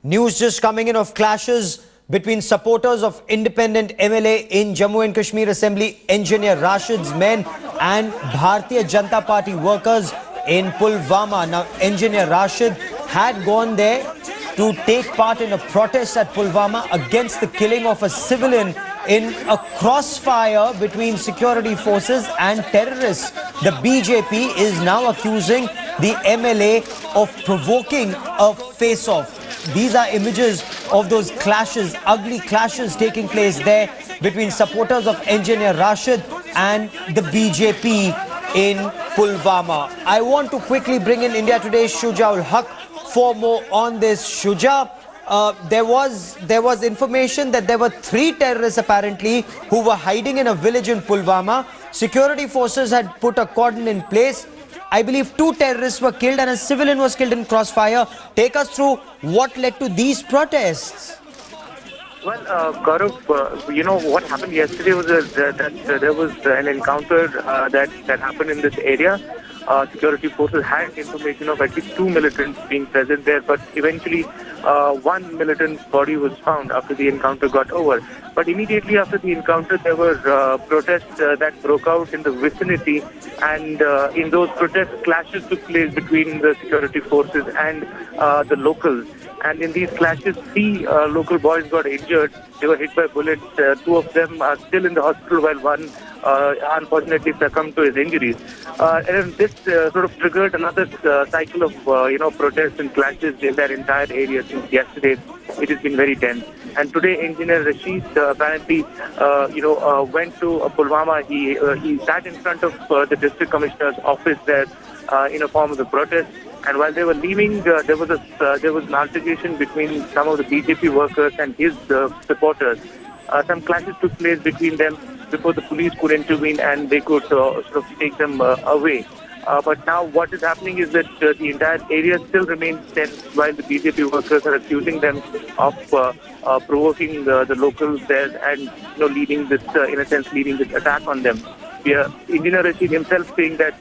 News just coming in of clashes between supporters of Independent MLA in Jammu and Kashmir Assembly, Engineer Rashid's men, and Bharatiya Janata Party workers in Pulwama. Now, Engineer Rashid had gone there to take part in a protest at Pulwama against the killing of a civilian in a crossfire between security forces and terrorists. The BJP is now accusing the MLA of provoking a face-off. These are images of those clashes, ugly clashes taking place there between supporters of Engineer Rashid and the BJP in Pulwama. I want to quickly bring in India Today's Shuja ul Haq for more on this. Shuja, there was information that there were 3 terrorists apparently who were hiding in a village in Pulwama. Security forces had put a cordon in place. I believe 2 terrorists were killed and a civilian was killed in crossfire. Take us through what led to these protests. Well, Gaurav, what happened yesterday was that there was an encounter that happened in this area. Security forces had information of at least 2 militants being present there, but eventually 1 militant's body was found after the encounter got over. But immediately after the encounter, there were protests that broke out in the vicinity, and in those protests, clashes took place between the security forces and the locals. And in these clashes, 3 local boys got injured. They were hit by bullets. 2 of them are still in the hospital, while one unfortunately succumbed to his injuries. And this sort of triggered another cycle of protests and clashes in that entire area since yesterday. It has been very tense. And today, Engineer Rashid apparently went to Pulwama. He sat in front of the district commissioner's office there in a form of the protest. And while they were leaving, there was an altercation between some of the BJP workers and his supporters. Some clashes took place between them before the police could intervene and they could sort of take them away. But now what is happening is that the entire area still remains tense while the BJP workers are accusing them of provoking the locals there and leading this, in a sense, leading this attack on them. Engineer Rashid himself saying that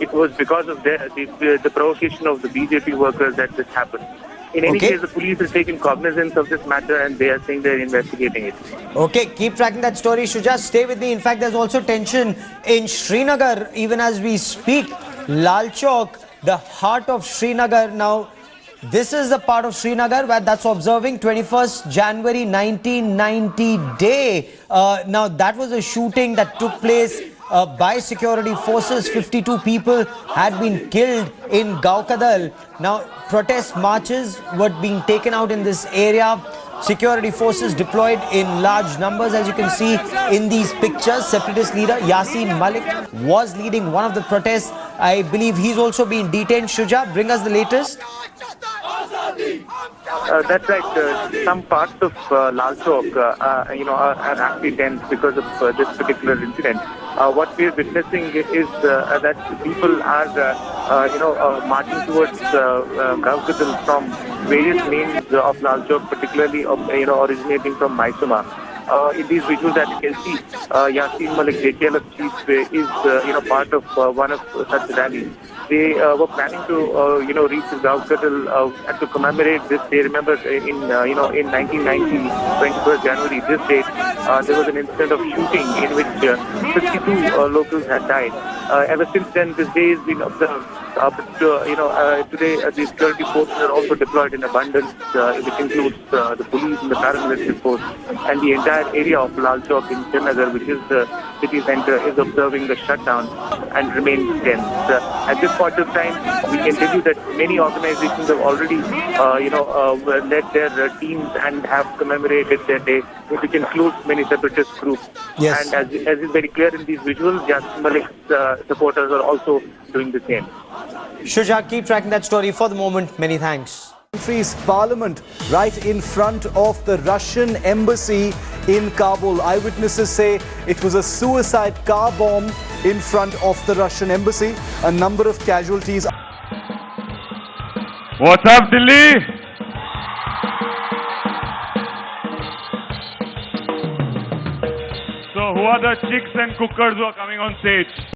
it was because of the provocation of the BJP workers that this happened. In any case, the police has taken cognizance of this matter and they are saying they're investigating it. Okay, keep tracking that story, Shuja. Stay with me. In fact, there's also tension in Srinagar even as we speak. Lal Chowk, the heart of Srinagar. Now, this is the part of Srinagar where that's observing 21st January 1990 day. Now, that was a shooting that took place by security forces. 52 people had been killed in Gaukadal. Now, protest marches were being taken out in this area. Security forces deployed in large numbers, as you can see in these pictures. Separatist leader Yasin Malik was leading one of the protests. I believe he's also been detained. Shuja, bring us the latest. That's right. Some parts of Lal Chowk, are actually tense because of this particular incident. What we are witnessing is that people are, marching towards Gaukadal from various lanes of Lal Chowk, particularly, originating from Mysuma. In these visuals that you can see, Yasin Malik, JTLF chief, is, part of one of such rallies. They were planning to, reach Gaukadal and to commemorate this day. Remember, in 1990, 21st January, this date, there was an incident of shooting in which 52 locals had died. Ever since then, this day has been observed. Today the security forces are also deployed in abundance, which includes the police and the paramilitary force, and the entire area of Lal Chowk in Srinagar, which is the city center, is observing the shutdown and remains tense. At this point of time, we can tell you that many organizations have already, led their teams and have commemorated their day, which includes many separatist groups. Yes. And as is very clear in these visuals, Yasin Malik's supporters are also doing the same. Shuja, keep tracking that story for the moment. Many thanks. Country's parliament right in front of the Russian embassy in Kabul. Eyewitnesses say it was a suicide car bomb in front of the Russian embassy. A number of casualties. What's up, Delhi? So who are the chicks and cookers who are coming on stage?